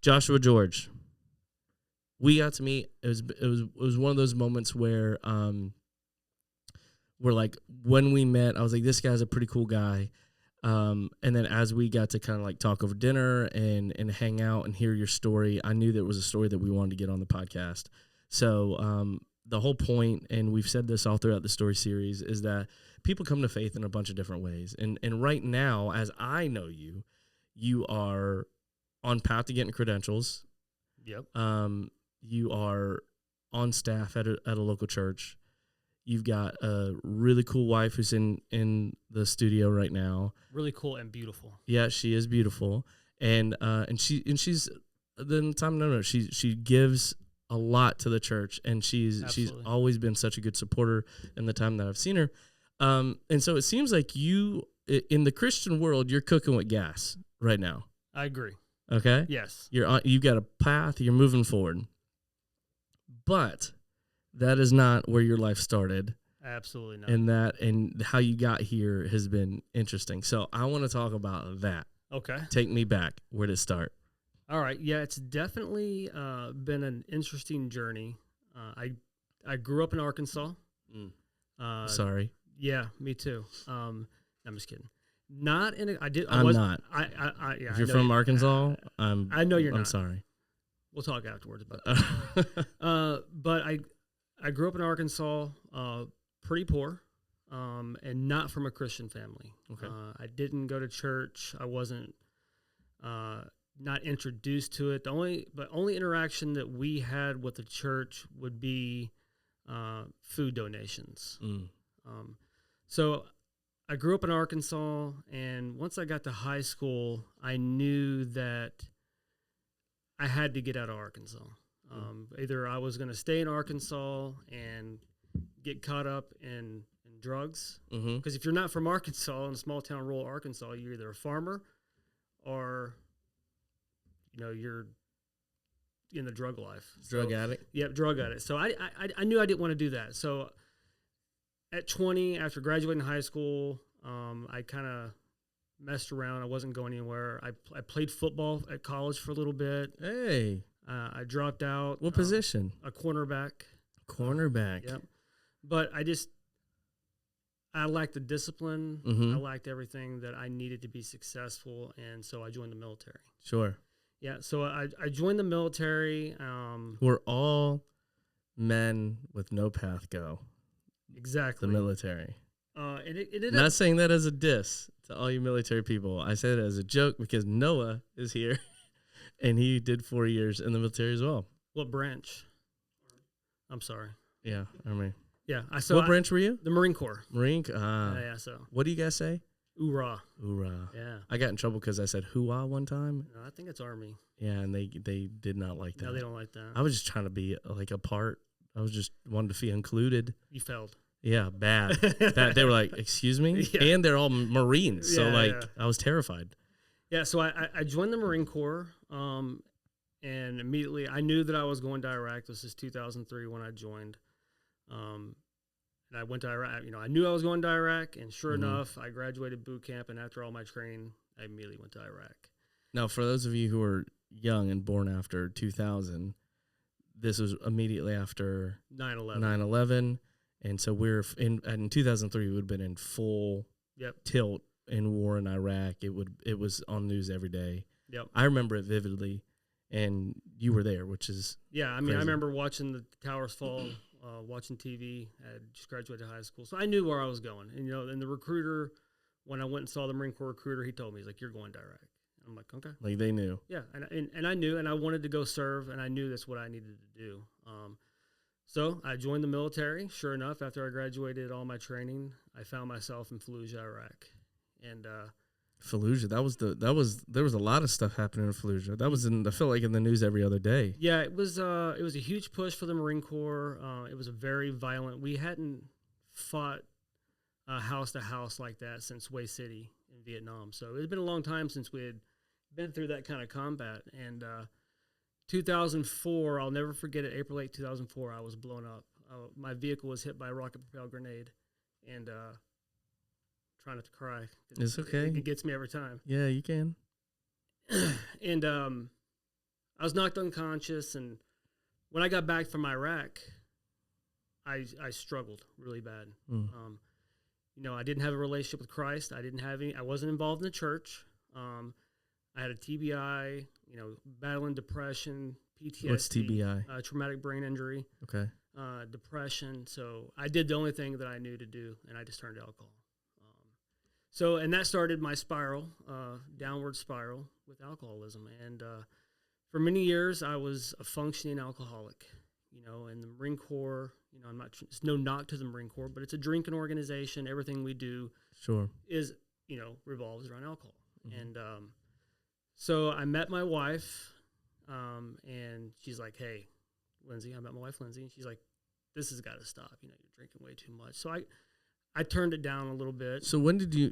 Joshua George. We got to meet. It was one of those moments where we're like, when we met, I was like, this guy's a pretty cool guy. And then as we got to kind of like talk over dinner and hang out and hear your story, I knew there was a story that we wanted to get on the podcast. So the whole point, and we've said this all throughout the story series, is that people come to faith in a bunch of different ways. And right now, as I know you, you are on path to getting credentials. Yep. You are on staff at a local church. You've got a really cool wife who's in the studio right now. Really cool and beautiful. Yeah, she is beautiful, and she's she gives a lot to the church, and she's always been such a good supporter in the time that I've seen her. And so it seems like you in the Christian world, you're cooking with gas right now. I agree. Okay. Yes. You've got a path. You're moving forward, but that is not where your life started. Absolutely not. And how you got here has been interesting. So I want to talk about that. Okay. Take me back. Where did it start? All right. Yeah, it's definitely been an interesting journey. I grew up in Arkansas. Sorry. Yeah, me too. I'm just kidding. Not in a. I did. I'm not. Yeah. If you're from Arkansas, I know you're not. I'm sorry. We'll talk afterwards about that. But I grew up in Arkansas, pretty poor, and not from a Christian family. Okay. I didn't go to church. I wasn't not introduced to it. The only interaction that we had with the church would be food donations. So I grew up in Arkansas, and once I got to high school, I knew that I had to get out of Arkansas. Either I was going to stay in Arkansas and get caught up in drugs, because if you're not from Arkansas, in a small town, rural Arkansas, you're either a farmer or, you're in the drug life. Drug addict? Yep, drug addict. So I knew I didn't want to do that. So at 20, after graduating high school, I kind of messed around. I wasn't going anywhere. I played football at college for a little bit. Hey. I dropped out. What position? A cornerback. Cornerback. Yep. But I lacked the discipline. I lacked everything that I needed to be successful, and so I joined the military. Sure. Yeah, so I joined the military. We're all men with no path go. Exactly. The military. It not saying that as a diss to all you military people. I say it as a joke because Noah is here, and he did 4 years in the military as well. What branch? I'm sorry. Yeah, Army. Yeah. What branch were you? The Marin Corp. Marine. Yeah. So. What do you guys say? Oorah. Oorah. Yeah. I got in trouble because I said hoo-ah one time. No, I think it's Army. Yeah, and they did not like that. No, they don't like that. I was just trying to be like a part. I was just wanted to feel included. You failed. Yeah, bad. They were like, excuse me? Yeah. And they're all Marines. So, I was terrified. Yeah, so I joined the Marin Corps, and immediately I knew that I was going to Iraq. This is 2003 when I joined. And I went to Iraq. I knew I was going to Iraq, and sure enough, I graduated boot camp, and after all my training, I immediately went to Iraq. Now, for those of you who are young and born after 2000, this was immediately after 9/11. And so in 2003, we would have been in full tilt in war in Iraq. It was on news every day. Yep. I remember it vividly, and you were there, which is crazy. I remember watching the towers fall, watching TV. I had just graduated high school, so I knew where I was going. And and the recruiter, when I went and saw the Marine Corps recruiter, he told me, he's like, "You're going to Iraq." I'm like, "Okay." Like they knew. Yeah, and I knew, and I wanted to go serve, and I knew that's what I needed to do. So I joined the military. Sure enough, after I graduated all my training, I found myself in Fallujah, Iraq, and Fallujah. There was a lot of stuff happening in Fallujah. That was I feel like in the news every other day. Yeah, it was a huge push for the Marine Corps. It was a very violent. We hadn't fought house to house like that since Way City in Vietnam. So it had been a long time since we had been through that kind of combat. And 2004, I'll never forget it. April 8, 2004, I was blown up. My vehicle was hit by a rocket-propelled grenade, and trying not to cry. It's okay. It gets me every time. Yeah, you can. And I was knocked unconscious, and when I got back from Iraq, I struggled really bad. I didn't have a relationship with Christ. I wasn't involved in the church. I had a TBI, battling depression, PTSD. What's TBI? Traumatic brain injury. Okay. Depression. So I did the only thing that I knew to do, and I just turned to alcohol. And that started my spiral, downward spiral with alcoholism. And for many years, I was a functioning alcoholic. In the Marin Corp, it's no knock to the Marin Corp, but it's a drinking organization. Everything we do is, revolves around alcohol. Mm-hmm. And so I met my wife, and she's like, "Hey, Lindsay," I met my wife, Lindsay, and she's like, "This has got to stop. You're drinking way too much." So I turned it down a little bit. So when did you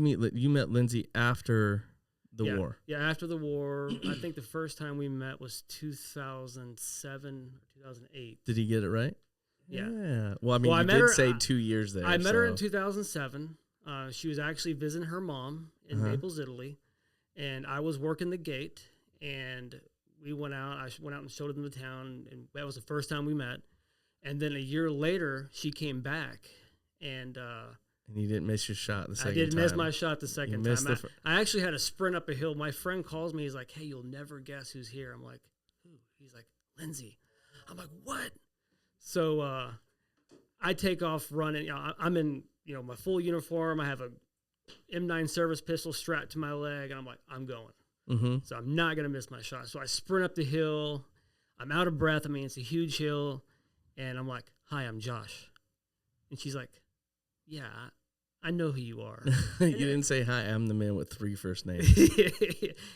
meet? You met Lindsay after the war? Yeah, after the war. I think the first time we met was 2007 or 2008. Did he get it right? Yeah. Well, I mean, you did say 2 years there. I met her in 2007. She was actually visiting her mom in Naples, Italy, and I was working the gate, and we went out. I went out and showed them the town, and that was the first time we met. And then a year later, she came back, and you didn't miss your shot the second time. I didn't miss my shot the second time. I actually had to sprint up a hill. My friend calls me. He's like, "Hey, you'll never guess who's here." I'm like, "Who?" He's like, "Lindsay." I'm like, "What?" So I take off running. I'm in my full uniform. I have a M9 service pistol strapped to my leg, and I'm like, I'm going. Mm-hmm. So I'm not going to miss my shot. So I sprint up the hill. I'm out of breath. I mean, it's a huge hill. And I'm like, "Hi, I'm Josh." And she's like, "Yeah, I know who you are." You didn't say, "Hi, I'm the man with 3 first names."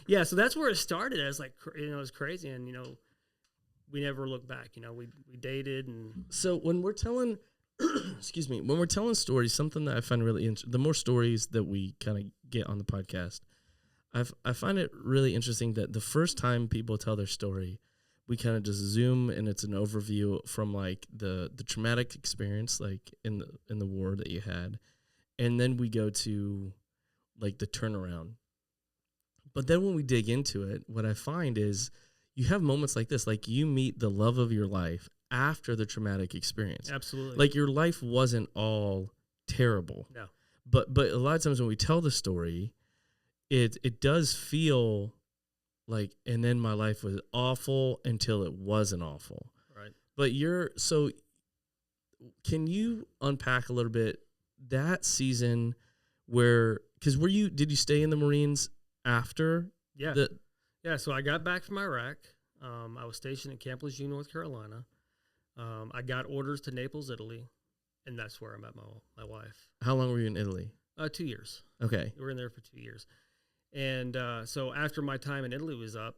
Yeah, so that's where it started. It was like, it was crazy. And, we never looked back. We dated. And so when we're telling, when we're telling stories, something that I find really interesting, the more stories that we kind of get on the podcast, I find it really interesting that the first time people tell their story, we kind of just zoom, and it's an overview from like the traumatic experience, like in the war that you had, and then we go to like the turnaround. But then when we dig into it, what I find is you have moments like this, like you meet the love of your life after the traumatic experience. Absolutely. Like your life wasn't all terrible. No. But a lot of times when we tell the story, it does feel like, and then my life was awful until it wasn't awful. Right. But can you unpack a little bit that season where, because did you stay in the Marines after? Yeah. So I got back from Iraq. I was stationed at Camp Lejeune, North Carolina. I got orders to Naples, Italy, and that's where I met my wife. How long were you in Italy? 2 years. Okay. We were in there for 2 years. And so after my time in Italy was up,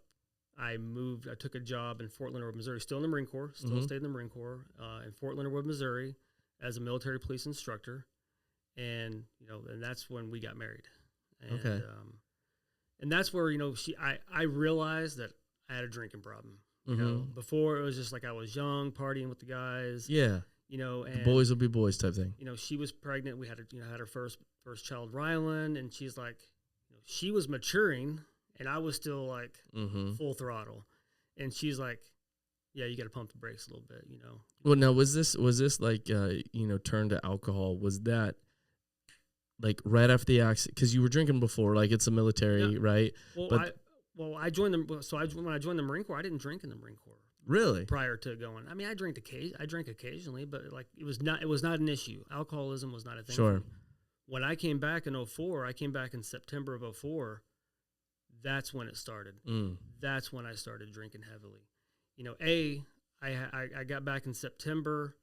I moved. I took a job in Fort Leonard Wood, Missouri, still in the Marine Corps, stayed in the Marine Corps, in Fort Leonard Wood, Missouri, as a military police instructor. And, and that's when we got married. And, okay. And that's where, I realized that I had a drinking problem. Before it was just like I was young, partying with the guys. Yeah. And the boys will be boys type thing. She was pregnant. We had her first child, Rylan, and she's like, she was maturing, and I was still like full throttle. And she's like, "Yeah, you got to pump the brakes a little bit, Well, now was this like turn to alcohol? Was that like right after the accident? Because you were drinking before, like it's a military, right? Well, I joined them. So when I joined the Marine Corps, I didn't drink in the Marine Corps. Really? Prior to going, I mean, I drank occasionally, but like it was not an issue. Alcoholism was not a thing. Sure. When I came back in 2004, I came back in September of 2004. That's when it started. That's when I started drinking heavily. I got back in September.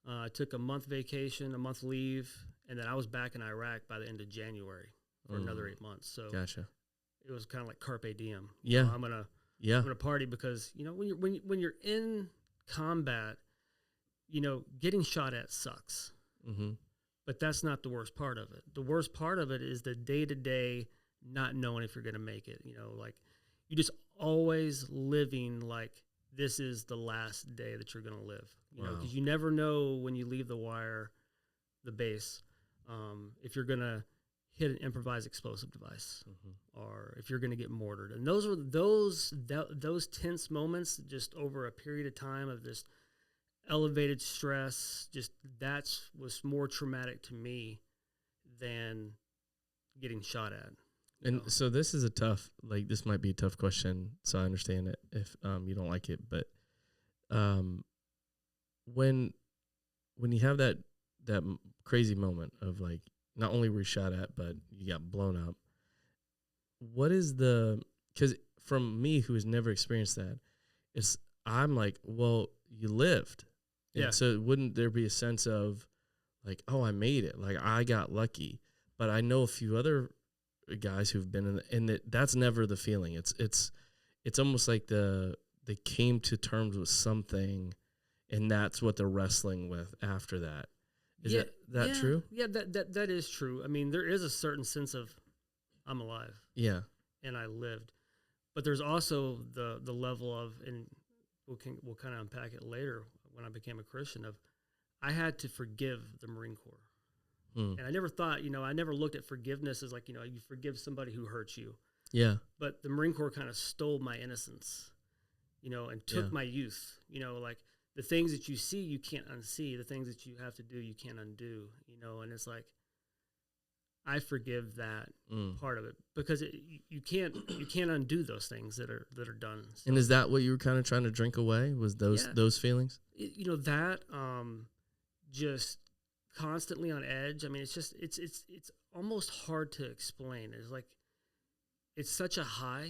I took a month vacation, a month leave, and then I was back in Iraq by the end of January for another 8 months. So gotcha. It was kind of like carpe diem. Yeah. I'm gonna party because when you're in combat, getting shot at sucks. Mm-hmm. But that's not the worst part of it. The worst part of it is the day-to-day not knowing if you're going to make it. Like you just always living like this is the last day that you're going to live. Because you never know when you leave the base, if you're going to hit an improvised explosive device, or if you're going to get mortared. And those were those tense moments, just over a period of time of this elevated stress. Just was more traumatic to me than getting shot at. And so this is this might be a tough question, so I understand it if you don't like it, but when you have that crazy moment of like, not only were you shot at, but you got blown up, what is because from me who has never experienced that, I'm like, well, you lived. Yeah. And so wouldn't there be a sense of like, oh, I made it, like I got lucky? But I know a few other guys who've been in that's never the feeling. It's almost like they came to terms with something, and that's what they're wrestling with after that. Is that true? Yeah, that is true. I mean, there is a certain sense of I'm alive. Yeah. And I lived. But there's also the level of, and we'll kind of unpack it later when I became a Christian, of I had to forgive the Marine Corps. And I never thought, I never looked at forgiveness as like, you forgive somebody who hurts you. Yeah. But the Marine Corps kind of stole my innocence, and took my youth, like, the things that you see, you can't unsee. The things that you have to do, you can't undo, and it's like, I forgive that part of it, because you can't undo those things that are done. So, and is that what you were kind of trying to drink away? Was those feelings? Just constantly on edge. I mean, it's almost hard to explain. It's like, it's such a high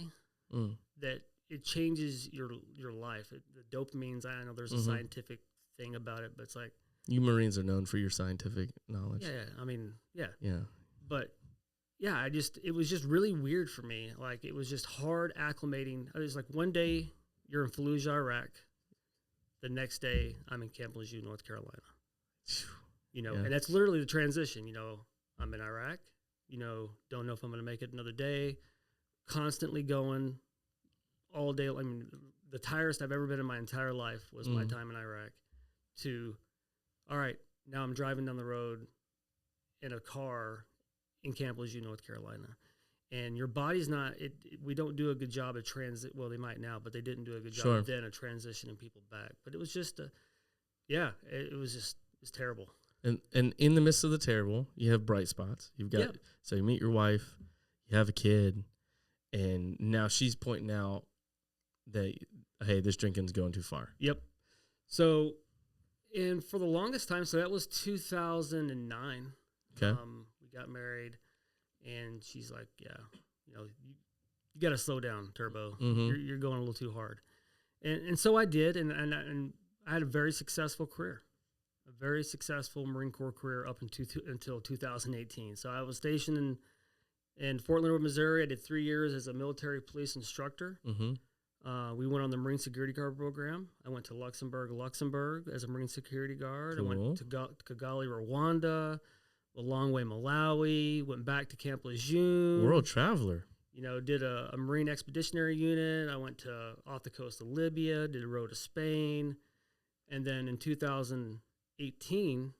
that it changes your life. The dopamines, I know there's a scientific thing about it, but it's like, you Marines are known for your scientific knowledge. Yeah. I mean, yeah. Yeah. But yeah, it was just really weird for me. Like, it was just hard acclimating. I was like, one day you're in Fallujah, Iraq. The next day I'm in Camp Lejeune, North Carolina. And that's literally the transition. I'm in Iraq, don't know if I'm going to make it another day, constantly going all day. I mean, the tirest I've ever been in my entire life was my time in Iraq, to, all right, now I'm driving down the road in a car in Camp Lejeune, North Carolina. And your body's not, we don't do a good job of well, they might now, but they didn't do a good job then of transitioning people back. But it was just, it's terrible. And in the midst of the terrible, you have bright spots. You've got, so you meet your wife, you have a kid, and now she's pointing out that, hey, this drinking's going too far. Yep. So, and for the longest time, so that was 2009. Okay. We got married, and she's like, yeah, you got to slow down, Turbo. You're going a little too hard. And so I did, and I had a very successful career. A very successful Marine Corps career up until 2018. So I was stationed in Fort Leonard, Missouri. I did 3 years as a military police instructor. We went on the Marine Security Guard program. I went to Luxembourg as a Marine Security Guard. Cool. I went to Kigali, Rwanda, Lilongwe, Malawi, went back to Camp Lejeune. World traveler. Did a Marine Expeditionary Unit. I went off the coast of Libya, did a road to Spain. And then in 2018,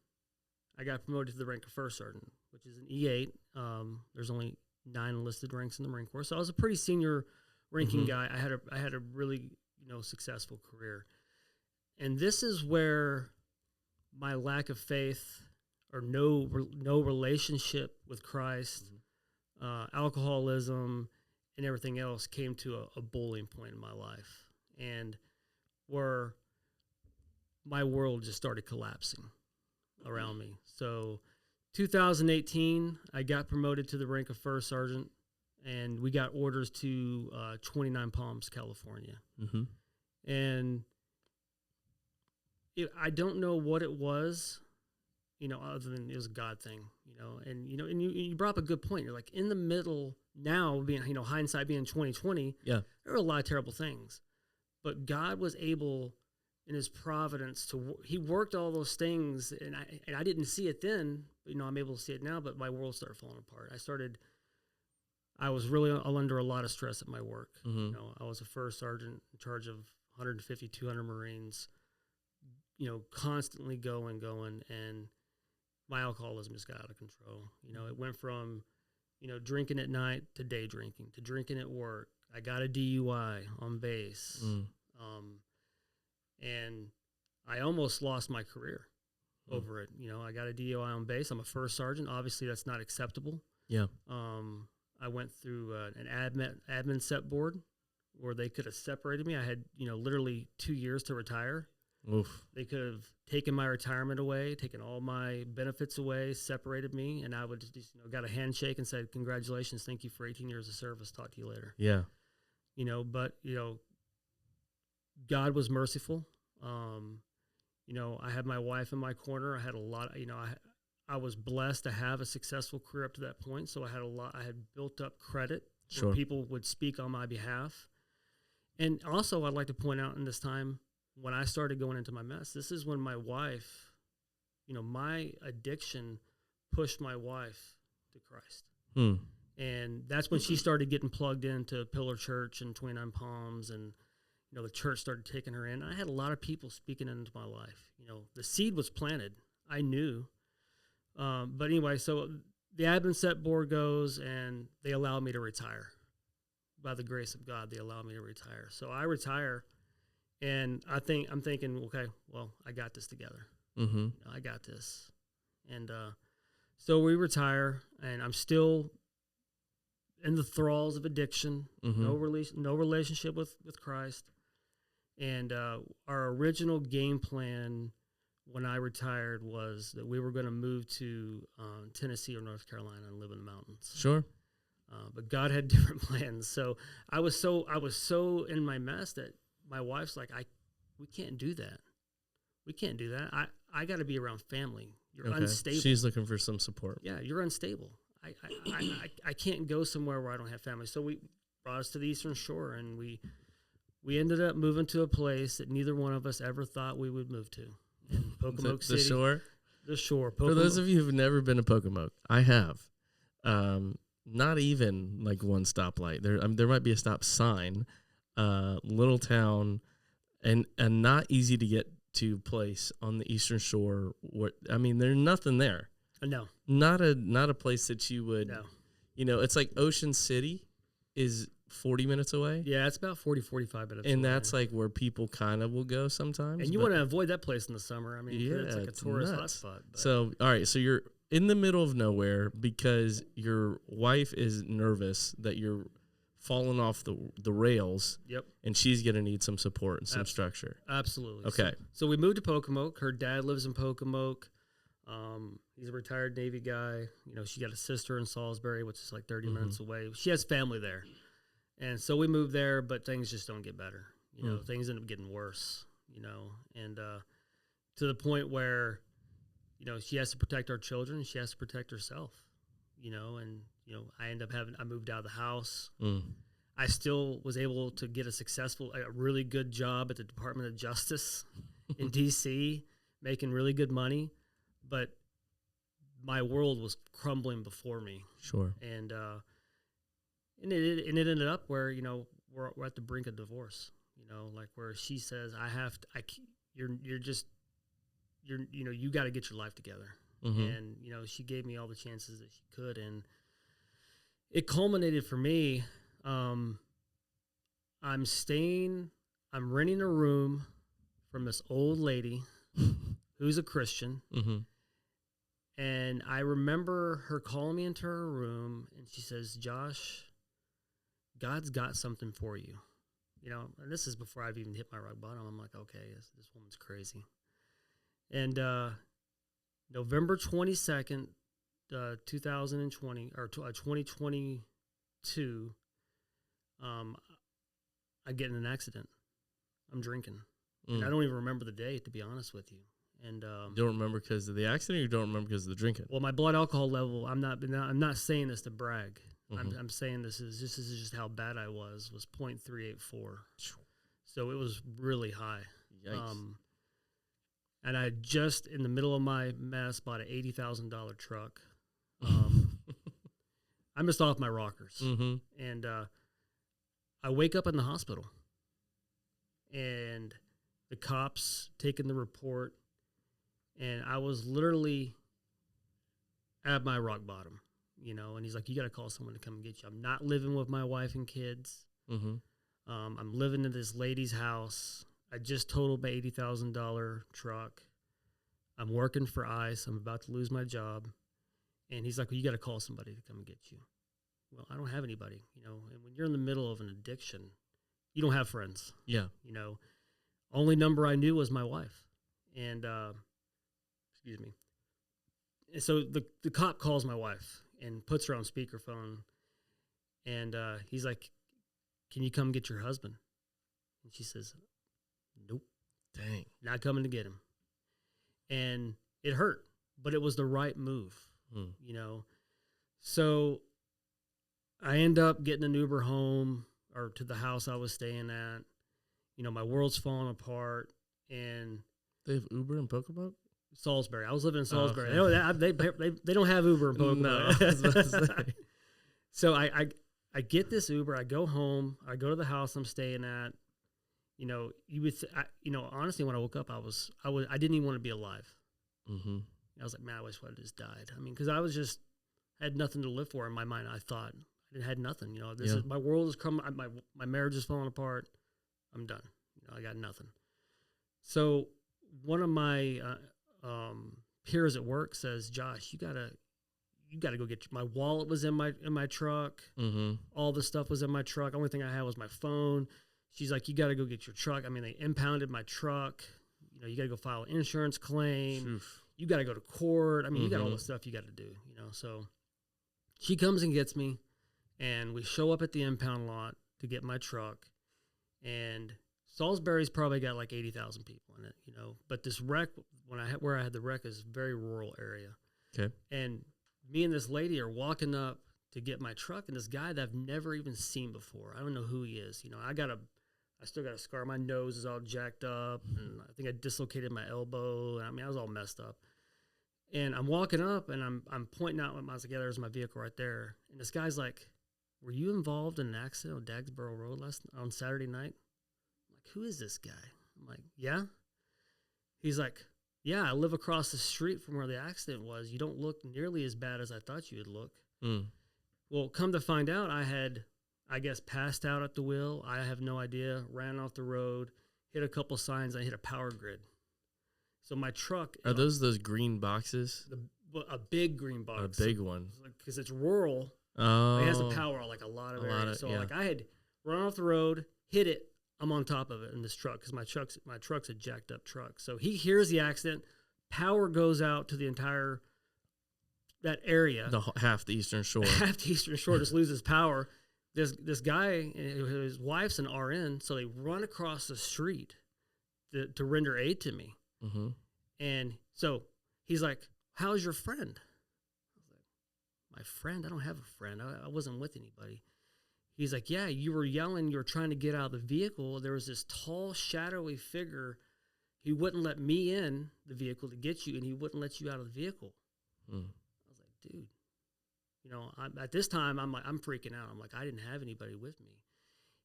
I got promoted to the rank of first sergeant, which is an E8. There's only 9 enlisted ranks in the Marine Corps, so I was a pretty senior ranking guy. I had a really successful career, and this is where my lack of faith or no relationship with Christ, alcoholism, and everything else came to a boiling point in my life, and where my world just started collapsing around me. So 2018, I got promoted to the rank of first sergeant, and we got orders to 29 Palms, California. And I don't know what it was, other than it was a God thing, and you brought up a good point. You're like, in the middle now, being, hindsight being 2020, there were a lot of terrible things, but God was able, in his providence, he worked all those things, and I didn't see it then, but I'm able to see it now. But my world started falling apart. I was really under a lot of stress at my work. I was a first sergeant in charge of 150, 200 Marines, constantly going, and my alcoholism just got out of control. It went from drinking at night to day drinking to drinking at work. I got a DUI on base. And I almost lost my career over it. I got a DUI on base. I'm a first sergeant. Obviously, that's not acceptable. Yeah. I went through an admin set board where they could have separated me. I had, literally 2 years to retire. Oof. They could have taken my retirement away, taken all my benefits away, separated me, and I would just got a handshake and said, "Congratulations, thank you for 18 years of service. Talk to you later." Yeah. But God was merciful. I had my wife in my corner. I had a lot. I was blessed to have a successful career up to that point. So I had built up credit. Sure. Where people would speak on my behalf. And also, I'd like to point out in this time when I started going into my mess, this is when my wife, my addiction pushed my wife to Christ. And that's when she started getting plugged into Pillar Church and 29 Palms, and the church started taking her in. I had a lot of people speaking into my life. The seed was planted. I knew. But anyway, so the admin set board goes, and they allow me to retire. By the grace of God, they allow me to retire. So I retire, and I'm thinking, okay, well, I got this together. I got this. And so we retire, and I'm still in the thralls of addiction, no relationship with Christ. And our original game plan when I retired was that we were going to move to Tennessee or North Carolina and live in the mountains. Sure. But God had different plans. So I was so in my mess that my wife's like, we can't do that. We can't do that. I got to be around family. You're unstable. She's looking for some support. Yeah, you're unstable. I can't go somewhere where I don't have family. So we brought us to the Eastern Shore, and we ended up moving to a place that neither one of us ever thought we would move to. In Pocomoke City. The Shore? The Shore. For those of you who've never been to Pocomoke, I have. Not even like one stoplight. There might be a stop sign. Little town, and not easy to get to place on the Eastern Shore. There's nothing there. No. Not a place that you would. No. It's like Ocean City is 40 minutes away. Yeah, it's about 45 minutes and away. that's like where people kind of will go sometimes. And you want to avoid that place in the summer. Yeah, it's like a tourist hotspot. So, all right, so you're in the middle of nowhere because your wife is nervous that you're falling off the rails. Yep. And she's going to need some support and some structure. Absolutely. Okay. So we moved to Pocomoke. Her dad lives in Pocomoke. He's a retired Navy guy. She got a sister in Salisbury, which is like 30 minutes away. She has family there. And so we moved there, but things just don't get better. Things end up getting worse, and to the point where, she has to protect our children. She has to protect herself, and, I moved out of the house. I still was able to get a really good job at the Department of Justice in D.C., making really good money, but my world was crumbling before me. Sure. And it ended up where, we're at the brink of divorce, like where she says, you got to get your life together. And, she gave me all the chances that she could. And it culminated for me. I'm renting a room from this old lady who's a Christian. And I remember her calling me into her room, and she says, "Josh, God's got something for you." And this is before I've even hit my rock bottom. I'm like, okay, this woman's crazy. And November 22nd, 2020, or 2022, I get in an accident. I'm drinking. And I don't even remember the day, to be honest with you. And you don't remember because of the accident, or you don't remember because of the drinking? Well, my blood alcohol level, I'm not saying this to brag. I'm saying this is just how bad I was 0.384. So it was really high. Yikes. And I just, in the middle of my mess, bought an $80,000 truck. I missed off my rockers. And I wake up in the hospital. And the cops taking the report. And I was literally at my rock bottom. and he's like, you got to call someone to come and get you. I'm not living with my wife and kids. Mm-hmm. I'm living in this lady's house. I just totaled my $80,000 truck. I'm working for ICE. I'm about to lose my job. And he's like, well, you got to call somebody to come and get you. Well, I don't have anybody, and when you're in the middle of an addiction, you don't have friends. Yeah. Only number I knew was my wife. And, excuse me. And so the cop calls my wife and puts her on speakerphone. And he's like, can you come get your husband? And she says, nope. Dang. Not coming to get him. And it hurt, but it was the right move, So I end up getting an Uber home or to the house I was staying at. My world's falling apart. And they have Uber in Pocomoke? Salisbury. I was living in Salisbury. Oh, okay. They don't have Uber in Pocomoke. No, I was about to say. So I get this Uber. I go home. I go to the house I'm staying at. You would, honestly, when I woke up, I didn't even want to be alive. Mm-hmm. I was like, man, I wish I just died. I mean, because I had nothing to live for in my mind. I thought I had nothing. This is my world is crumbling. My marriage is falling apart. I'm done. I got nothing. So one of my peers at work says, Josh, you gotta go get my wallet was in my truck. Mm-hmm. All the stuff was in my truck. Only thing I had was my phone. She's like, you got to go get your truck. I mean, they impounded my truck. You got to go file an insurance claim. Oof. You got to go to court. I mean, you got all the stuff you got to do, So she comes and gets me, and we show up at the impound lot to get my truck. And Salisbury's probably got like 80,000 people in it, But this wreck, where I had the wreck, is a very rural area. Okay. And me and this lady are walking up to get my truck, and this guy that I've never even seen before. I don't know who he is. I still got a scar. My nose is all jacked up, and I think I dislocated my elbow. I mean, I was all messed up. And I'm walking up, and I'm pointing out I was like, yeah, there's my vehicle right there. And this guy's like, were you involved in an accident on Dagsboro Road on Saturday night? I'm like, who is this guy? I'm like, yeah. He's like, yeah, I live across the street from where the accident was. You don't look nearly as bad as I thought you would look. Mm. Well, come to find out, I had, I guess, passed out at the wheel. I have no idea. Ran off the road, hit a couple signs. I hit a power grid. So my truck. Are those green boxes? A big green box. A big one. Because it's rural. Oh. It has the power like a lot of areas. So like I had run off the road, hit it. I'm on top of it in this truck because my truck's a jacked up truck. So he hears the accident. Power goes out to the entire that area. Half the Eastern Shore. Half the Eastern Shore just loses power. This guy, his wife's an RN, so they run across the street to render aid to me. Mm-hmm. And so he's like, how's your friend? I was like, my friend? I don't have a friend. I wasn't with anybody. He's like, yeah, you were yelling. You were trying to get out of the vehicle. There was this tall, shadowy figure. He wouldn't let me in the vehicle to get you, and he wouldn't let you out of the vehicle. Mm. I was like, dude. At this time, I'm freaking out. I'm like, I didn't have anybody with me.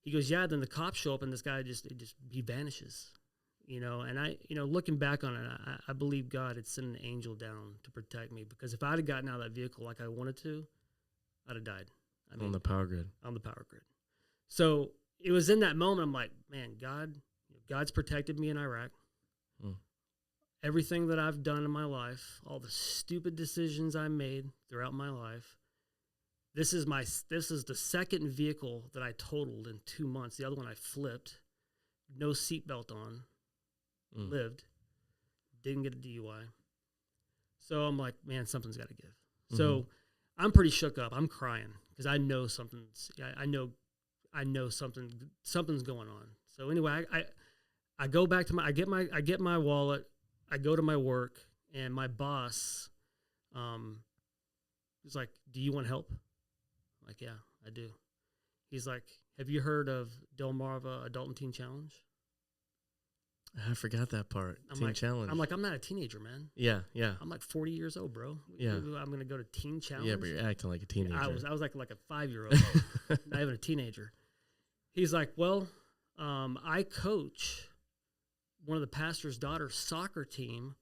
He goes, yeah. Then the cops show up, and this guy he vanishes. And I, looking back on it, I believe God had sent an angel down to protect me, because if I'd have gotten out of that vehicle like I wanted to, I'd have died. On the power grid. On the power grid. So it was in that moment, I'm like, man, God's protected me in Iraq. Mm. Everything that I've done in my life, all the stupid decisions I made throughout my life. This is the second vehicle that I totaled in 2 months. The other one I flipped, no seatbelt on, lived, didn't get a DUI. So I'm like, man, something's got to give. Mm-hmm. So I'm pretty shook up. I'm crying because I know something's. I know something's going on. So anyway, I go back to I get my wallet. I go to my work, and my boss, is like, "Do you want help?" I'm like, "Yeah, I do." He's like, "Have you heard of Delmarva Adult and Teen Challenge?" I forgot that part. Teen Challenge. I'm like, I'm not a teenager, man. Yeah, yeah. I'm like 40 years old, bro. Yeah. I'm going to go to Teen Challenge? Yeah, but you're acting like a teenager. I was like a 5-year-old, not even a teenager. He's like, well, I coach one of the pastor's daughter's soccer team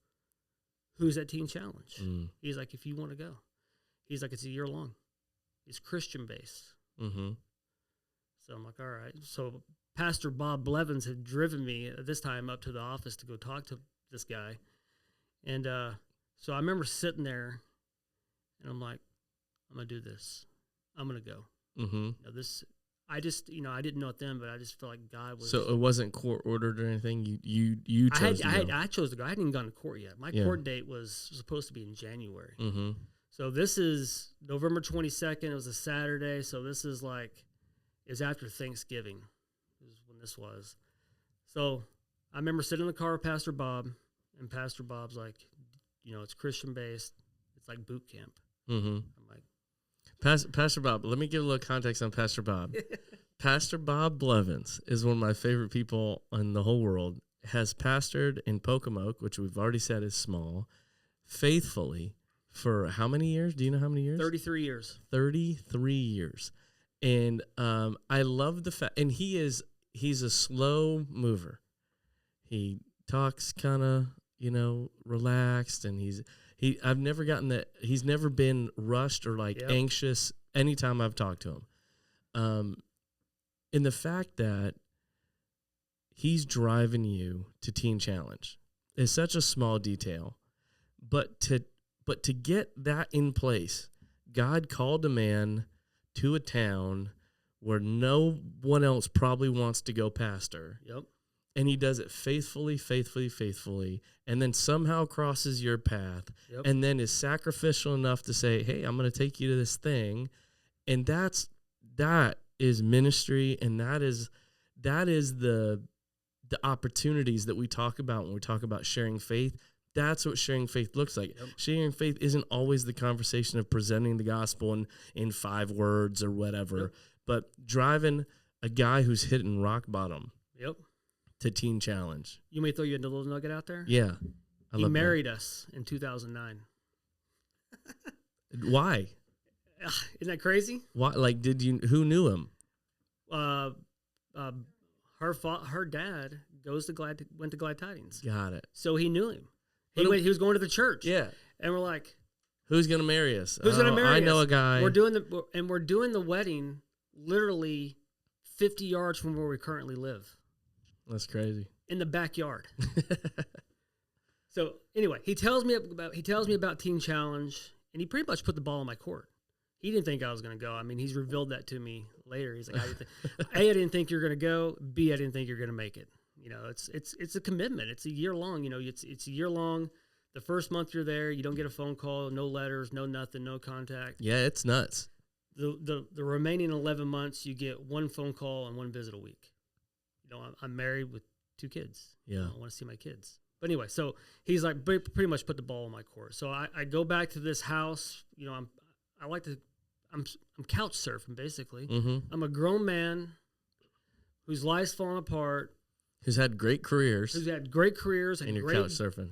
who's at Teen Challenge. Mm. He's like, if you want to go. He's like, it's a year long. It's Christian based. Mm-hmm. So I'm like, all right. So Pastor Bob Blevins had driven me at this time up to the office to go talk to this guy. And so I remember sitting there, and I'm like, I'm going to do this. I'm going to go. Mm-hmm. I just, I didn't know it then, but I just felt like God was. So it wasn't court ordered or anything? You chose to go. I chose to go. I hadn't even gone to court yet. My court date was supposed to be in January. Mm-hmm. So this is November 22nd. It was a Saturday. So this is after Thanksgiving is when this was. So I remember sitting in the car with Pastor Bob, and Pastor Bob's like, it's Christian based. It's like boot camp. Mm-hmm. I'm like, Pastor Bob, let me give a little context on Pastor Bob. Pastor Bob Blevins is one of my favorite people in the whole world. Has pastored in Pocomoke, which we've already said is small, faithfully for how many years? Do you know how many years? 33 years. 33 years. And I love the fact, and he's a slow mover. He talks kind of, relaxed, and I've never gotten that. He's never been rushed or anxious anytime I've talked to him. And the fact that he's driving you to Teen Challenge is such a small detail, but to get that in place, God called a man to a town where no one else probably wants to go pastor. Yep. And he does it faithfully, and then somehow crosses your path, and then is sacrificial enough to say, hey, I'm going to take you to this thing. And that is ministry, and that is the opportunities that we talk about when we talk about sharing faith. That's what sharing faith looks like. Yep. Sharing faith isn't always the conversation of presenting the gospel in 5 words or whatever, but driving a guy who's hitting rock bottom. Yep. To Teen Challenge. You may throw you a little nugget out there? Yeah. He married us in 2009. Why? Isn't that crazy? Why? Who knew him? Her dad went to Glad Tidings. Got it. So he knew him. He was going to the church. Yeah. And we're like, who's going to marry us? Who's going to marry us? I know a guy. We're doing the wedding literally 50 yards from where we currently live. That's crazy. In the backyard. So anyway, he tells me about Teen Challenge, and he pretty much put the ball in my court. He didn't think I was going to go. I mean, he's revealed that to me later. He's like, A, I didn't think you're going to go. B, I didn't think you're going to make it. It's a commitment. It's a year long. It's a year long. The first month you're there, you don't get a phone call, no letters, no nothing, no contact. Yeah, it's nuts. The remaining 11 months, you get 1 phone call and 1 visit a week. I'm married with 2 kids. Yeah. I want to see my kids. But anyway, so he's like pretty much put the ball in my court. So I go back to this house. I'm couch surfing basically. Mm-hmm. I'm a grown man whose life's falling apart. Who's had great careers. And you're couch surfing.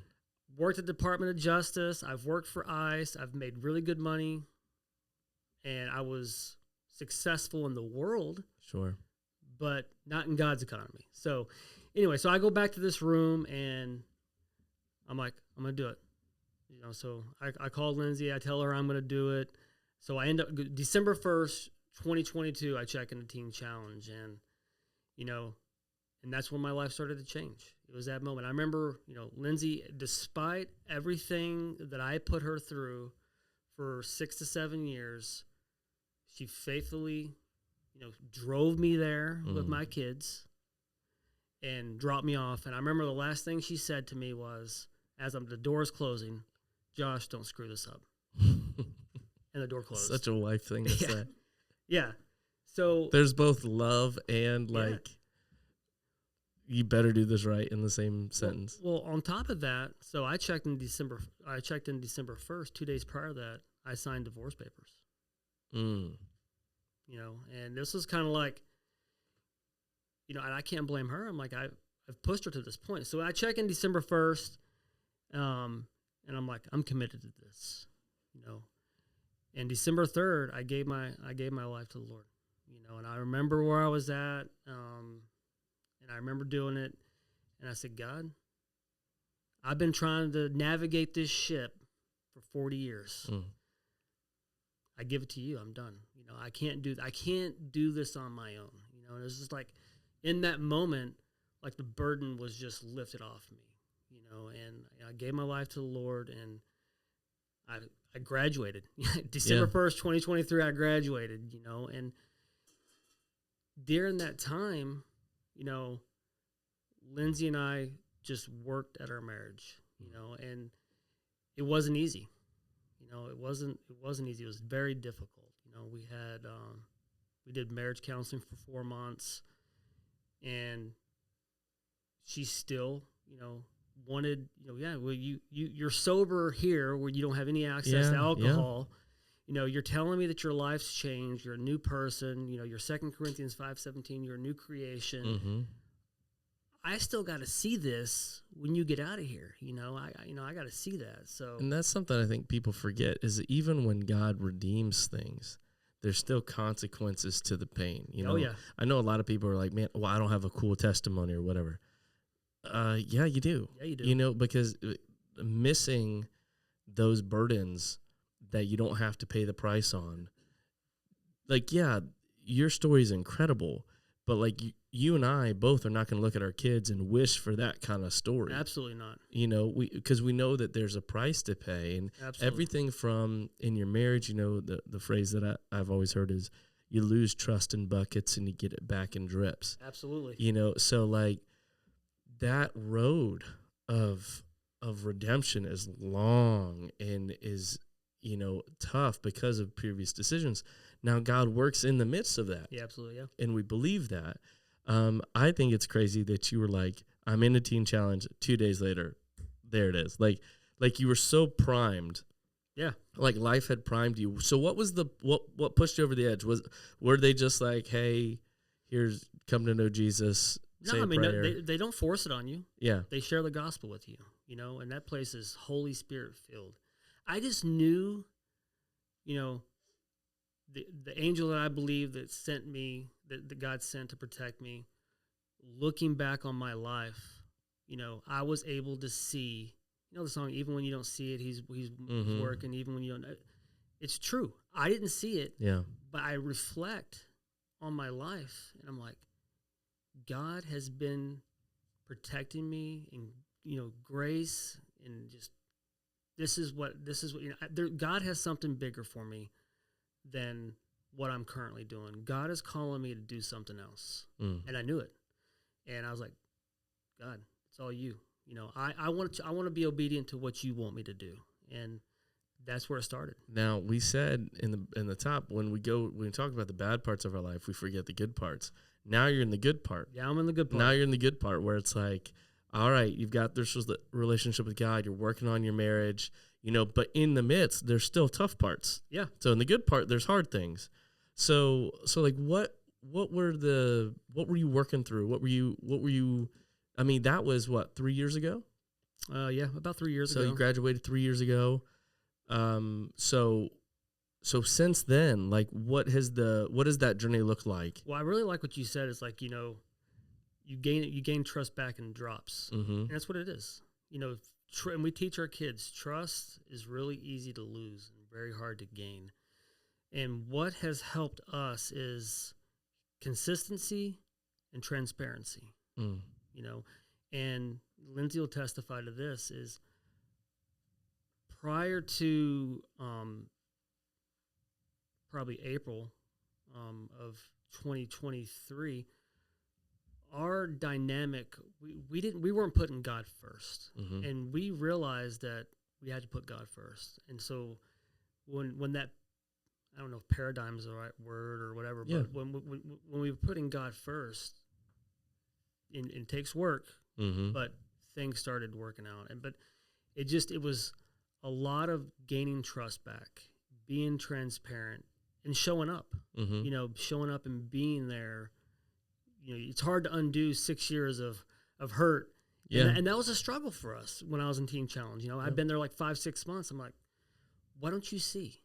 Worked at the Department of Justice. I've worked for ICE. I've made really good money. And I was successful in the world. Sure. But not in God's economy. So anyway, so I go back to this room and I'm like, I'm going to do it. So I call Lindsay. I tell her I'm going to do it. So I end up December 1st, 2022, I check into Teen Challenge. And, and that's when my life started to change. It was that moment. I remember, Lindsay, despite everything that I put her through for 6 to 7 years, she faithfully drove me there with my kids and dropped me off. And I remember the last thing she said to me was, as the door's closing, Josh, don't screw this up. And the door closed. Such a wife thing to say. Yeah. So there's both love and you better do this right in the same sentence. Well, on top of that, so I checked in December 1st, 2 days prior to that, I signed divorce papers. And this was kind of like, and I can't blame her. I'm like, I've pushed her to this point. So I check in December 1st, and I'm like, I'm committed to this, And December 3rd, I gave my life to the Lord, And I remember where I was at, and I remember doing it, and I said, God, I've been trying to navigate this ship for 40 years. I give it to you. I'm done. I can't do this on my own. And it was just like in that moment, like the burden was just lifted off me, and I gave my life to the Lord, and I graduated. December 1st, 2023, I graduated, and during that time, Lindsay and I just worked at our marriage, and it wasn't easy. It wasn't easy. It was very difficult. We did marriage counseling for 4 months, and she still, wanted, well, you're sober here where you don't have any access to alcohol. You're telling me that your life's changed. You're a new person. You're 2 Corinthians 5:17. You're a new creation. Mm-hmm. I still got to see this when you get out of here. I got to see that. So, and that's something I think people forget is that even when God redeems things, there's still consequences to the pain. I know a lot of people are like, man, well, I don't have a cool testimony or whatever. Yeah, you do. Yeah, you do. Because missing those burdens that you don't have to pay the price on, like, yeah, your story is incredible, but like you and I both are not going to look at our kids and wish for that kind of story. Absolutely not. Because we know that there's a price to pay, and everything from in your marriage, the phrase that I've always heard is you lose trust in buckets and you get it back in drips. Absolutely. So like that road of redemption is long and is, tough because of previous decisions. Now God works in the midst of that. Yeah, absolutely. Yeah. And we believe that. I think it's crazy that you were like, I'm in a teen challenge. 2 days later, there it is. Like you were so primed. Yeah. Like life had primed you. So what was what pushed you over the edge? Were they just like, hey, here's come to know Jesus? No, no, they don't force it on you. Yeah. They share the gospel with you, and that place is Holy Spirit filled. I just knew, the angel that I believe that sent me, that God sent to protect me, looking back on my life, I was able to see, the song, even when you don't see it, he's mm-hmm. working, even when you don't, it's true. I didn't see it, but I reflect on my life, and I'm like, God has been protecting me, and, grace, and just, this is what God has something bigger for me than what I'm currently doing. God is calling me to do something else. And I knew it. And I was like, God, it's all you. I want to be obedient to what you want me to do. And that's where it started. Now, we said in the top, when we talk about the bad parts of our life, we forget the good parts. Now you're in the good part. Yeah, I'm in the good part. Now you're in the good part where it's like, all right, you've got this relationship with God. You're working on your marriage, but in the midst, there's still tough parts. Yeah. So in the good part, there's hard things. So like what were you working through? What were you, I mean, that was 3 years ago? Yeah, about 3 years ago. So you graduated 3 years ago. So since then, like what does that journey look like? Well, I really like what you said. It's like, you gain trust back in drops. Mm-hmm. And that's what it is. And we teach our kids, trust is really easy to lose and very hard to gain. And what has helped us is consistency and transparency. And Lindsay will testify to this, is prior to probably April of 2023, our dynamic, we weren't putting God first. Mm-hmm. And we realized that we had to put God first. And so when that, I don't know if paradigm is the right word or whatever, but when we were putting God first, it takes work, mm-hmm. but things started working out. But it was a lot of gaining trust back, being transparent, and showing up. Mm-hmm. Showing up and being there. It's hard to undo 6 years of hurt. Yeah. And that was a struggle for us when I was in Teen Challenge. I'd been there like 5-6 months. I'm like, why don't you see?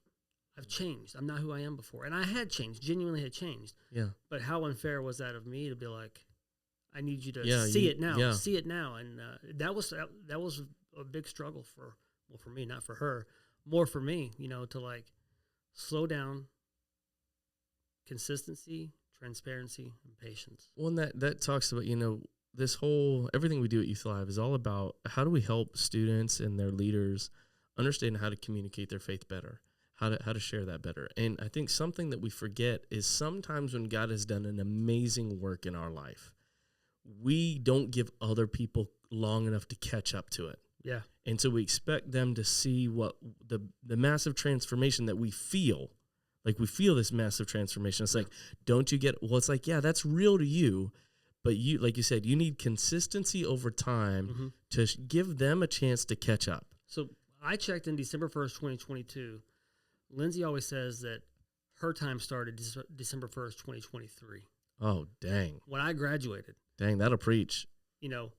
I've changed. I'm not who I am before. And I had changed, genuinely had changed. Yeah. But how unfair was that of me to be like, I need you to see it now. See it now. And that was a big struggle for me, not for her, more for me, to like, slow down, consistency, transparency, and patience. Well, and that talks about, this whole, everything we do at Youth Live is all about how do we help students and their leaders understand how to communicate their faith better, how to share that better. And I think something that we forget is sometimes when God has done an amazing work in our life, we don't give other people long enough to catch up to it. Yeah. And so we expect them to see what the massive transformation that we feel. Like we feel this massive transformation. It's like, don't you get, well, it's like, yeah, that's real to you. But you, like you said, you need consistency over time to give them a chance to catch up. So I checked in December 1st, 2022. Lindsay always says that her time started December 1st, 2023. Oh, dang. When I graduated. Dang, that'll preach.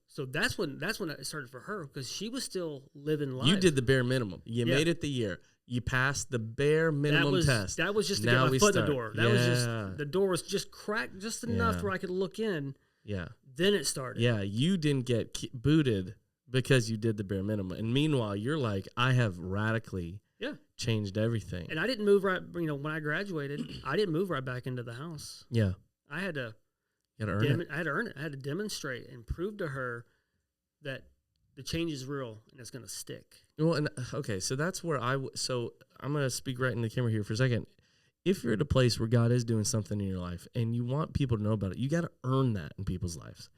So that's when it started for her, because she was still living life. You did the bare minimum. You made it the year. You passed the bare minimum test. That was just to get my foot in the door. That was just, the door was just cracked just enough where I could look in. Yeah. Then it started. Yeah, you didn't get booted because you did the bare minimum. And meanwhile, you're like, I have radically changed everything. And I didn't move right, when I graduated, I didn't move right back into the house. Yeah. I had to earn it. I had to earn it. I had to demonstrate and prove to her that the change is real and it's going to stick. Well, and okay, so that's where so I'm going to speak right in the camera here for a second. If you're at a place where God is doing something in your life and you want people to know about it, you got to earn that in people's lives.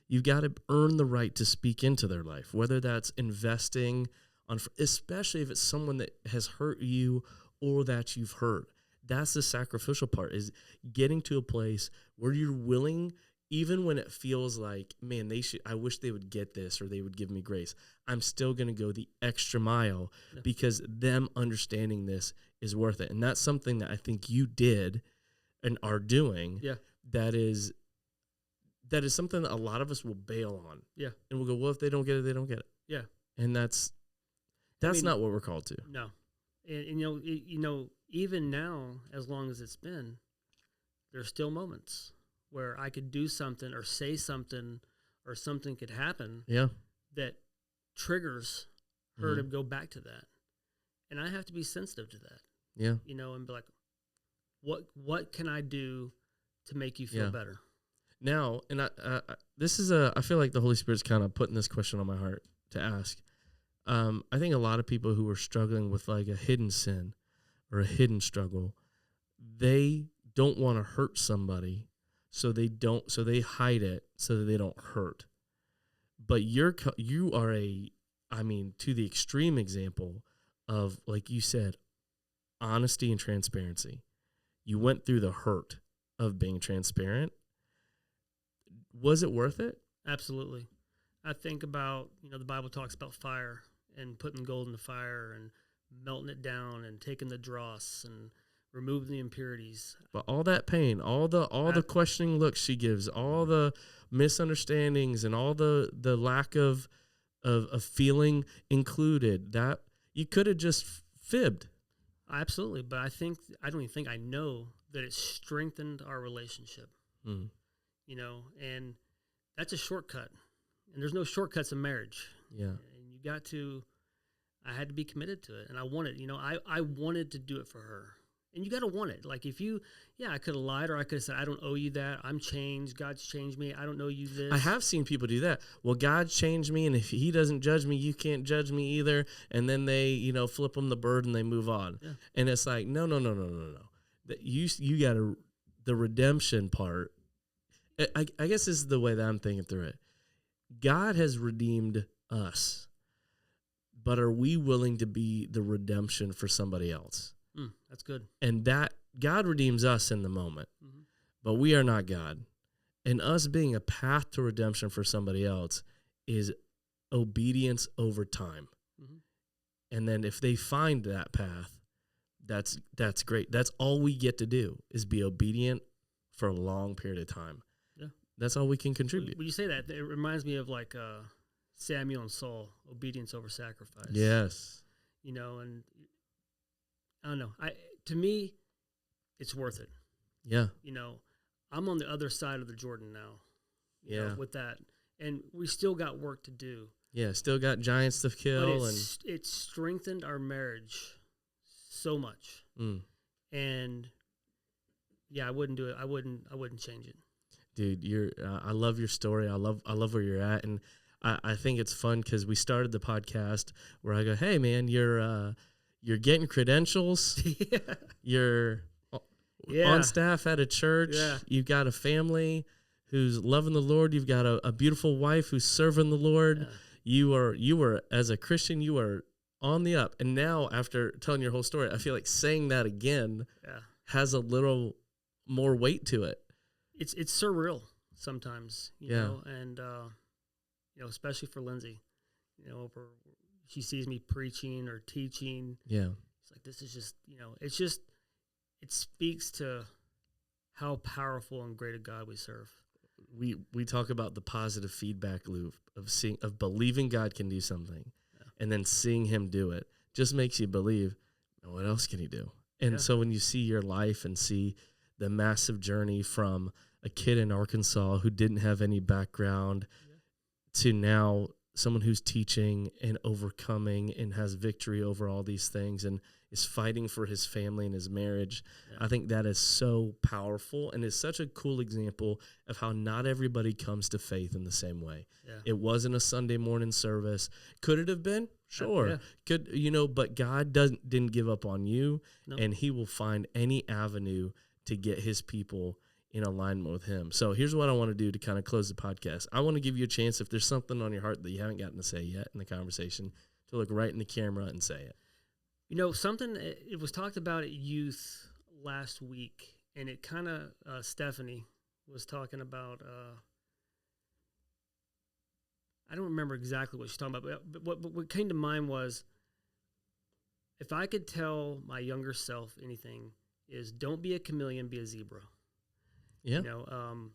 You've got to earn the right to speak into their life, whether that's investing on, especially if it's someone that has hurt you or that you've hurt. That's the sacrificial part, is getting to a place where you're willing, even when it feels like, man, I wish they would get this or they would give me grace. I'm still going to go the extra mile because them understanding this is worth it. And that's something that I think you did and are doing. Yeah. That is something that a lot of us will bail on. Yeah. And we'll go, well, if they don't get it, they don't get it. Yeah. And that's not what we're called to. No. And even now, as long as it's been, there's still moments where I could do something or say something or something could happen that triggers her to go back to that. And I have to be sensitive to that. Yeah. And be like, what can I do to make you feel better? Now, and I feel like the Holy Spirit's kind of putting this question on my heart to ask. I think a lot of people who are struggling with like a hidden sin or a hidden struggle, they don't want to hurt somebody, so they hide it so that they don't hurt. But you are to the extreme example of, like you said, honesty and transparency. You went through the hurt of being transparent. Was it worth it? Absolutely. I think about, the Bible talks about fire and putting gold in the fire and melting it down and taking the dross and removing the impurities. But all that pain, all the questioning looks she gives, all the misunderstandings and all the lack of feeling included, that you could have just fibbed. Absolutely. But I don't even think I know that it strengthened our relationship. And that's a shortcut. And there's no shortcuts in marriage. Yeah. And I had to be committed to it. And I wanted, I wanted to do it for her. And you got to want it. Like I could have lied, or I could have said, I don't owe you that. I'm changed. God's changed me. I don't owe you this. I have seen people do that. Well, God's changed me, and if he doesn't judge me, you can't judge me either. And then they, flip them the bird and they move on. Yeah. And it's like, no. You got the redemption part. I guess this is the way that I'm thinking through it. God has redeemed us, but are we willing to be the redemption for somebody else? That's good. And that God redeems us in the moment, but we are not God. And us being a path to redemption for somebody else is obedience over time. And then if they find that path, that's great. That's all we get to do, is be obedient for a long period of time. Yeah. That's all we can contribute. When you say that, it reminds me of like Samuel and Saul, obedience over sacrifice. Yes. And I don't know. To me, it's worth it. Yeah. I'm on the other side of the Jordan now. You know, with that, and we still got work to do. Yeah, still got giants to kill, but it strengthened our marriage so much. And yeah, I wouldn't do it. I wouldn't change it. Dude, I love your story. I love where you're at, and I think it's fun because we started the podcast where I go, hey man, you're getting credentials. Yeah. You're on staff at a church. Yeah. You've got a family who's loving the Lord. You've got a beautiful wife who's serving the Lord. Yeah. You were as a Christian, you are on the up. And now after telling your whole story, I feel like saying that again has a little more weight to it. It's surreal sometimes, you know, and you know, especially for Lindsay, you know, she sees me preaching or teaching. Yeah. It's like, this is just, you know, it speaks to how powerful and great a God we serve. We talk about the positive feedback loop of believing God can do something and then seeing him do it just makes you believe, what else can he do? And so when you see your life and see the massive journey from a kid in Arkansas who didn't have any background to now someone who's teaching and overcoming and has victory over all these things and is fighting for his family and his marriage. Yeah. I think that is so powerful and is such a cool example of how not everybody comes to faith in the same way. Yeah. It wasn't a Sunday morning service. Could it have been? Sure. Yeah. Could, you know, but God didn't give up on you, and he will find any avenue to get his people in alignment with him. So here's what I want to do to kind of close the podcast. I want to give you a chance, if there's something on your heart that you haven't gotten to say yet in the conversation, to look right in the camera and say it. You know, something, it was talked about at youth last week, and it kind of, Stephanie was talking about, I don't remember exactly what she's talking about, but what came to mind was, if I could tell my younger self anything, is don't be a chameleon, be a zebra. Yeah. You know,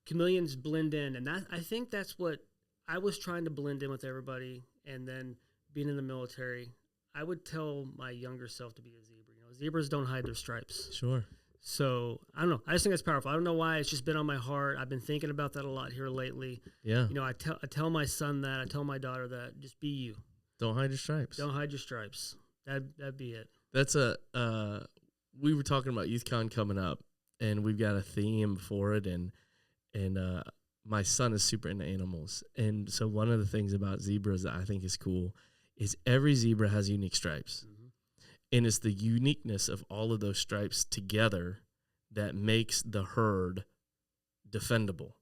chameleons blend in, and I think that's what I was trying to blend in with everybody. And then being in the military, I would tell my younger self to be a zebra. You know, zebras don't hide their stripes. Sure. So I don't know. I just think that's powerful. I don't know why. It's just been on my heart. I've been thinking about that a lot here lately. Yeah. You know, I tell my son that. I tell my daughter that. Just be you. Don't hide your stripes. Don't hide your stripes. That'd be it. That's we were talking about YouthCon coming up, and we've got a theme for it, and my son is super into animals, and so one of the things about zebras that I think is cool is every zebra has unique stripes, and it's the uniqueness of all of those stripes together that makes the herd defendable,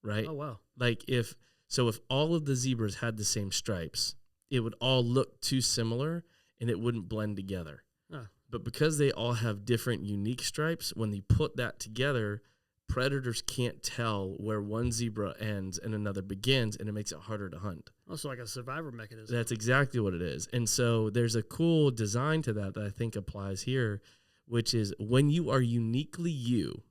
right? Oh wow! Like if all of the zebras had the same stripes, it would all look too similar, and it wouldn't blend together. But because they all have different unique stripes, when they put that together, predators can't tell where one zebra ends and another begins, and it makes it harder to hunt. Also like a survivor mechanism. That's exactly what it is. And so there's a cool design to that I think applies here, which is when you are uniquely you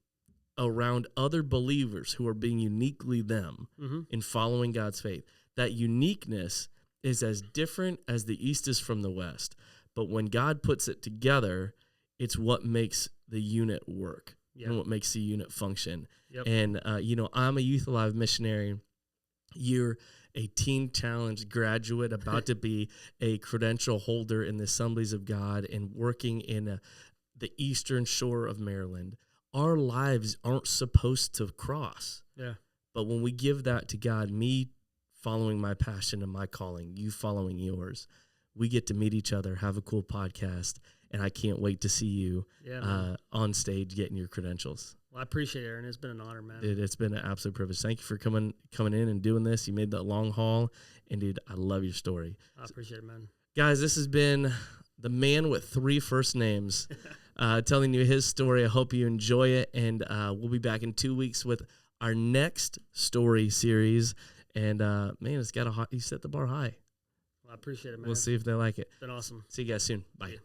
around other believers who are being uniquely them in following God's faith, that uniqueness is as different as the East is from the West. But when God puts it together, it's what makes the unit work and what makes the unit function. Yep. And, you know, I'm a Youth Alive missionary. You're a Teen Challenge graduate about to be a credential holder in the Assemblies of God and working in the eastern shore of Maryland. Our lives aren't supposed to cross. Yeah. But when we give that to God, me following my passion and my calling, you following yours, we get to meet each other, have a cool podcast, and I can't wait to see you on stage getting your credentials. Well, I appreciate it, Aaron. It's been an honor, man. Dude, it's been an absolute privilege. Thank you for coming in and doing this. You made that long haul, and dude, I love your story. I appreciate it, man. Guys, this has been the man with 3 first names telling you his story. I hope you enjoy it, and we'll be back in 2 weeks with our next story series. And man, it's got you set the bar high. I appreciate it, man. We'll see if they like it. It's been awesome. See you guys soon. Bye. Yeah.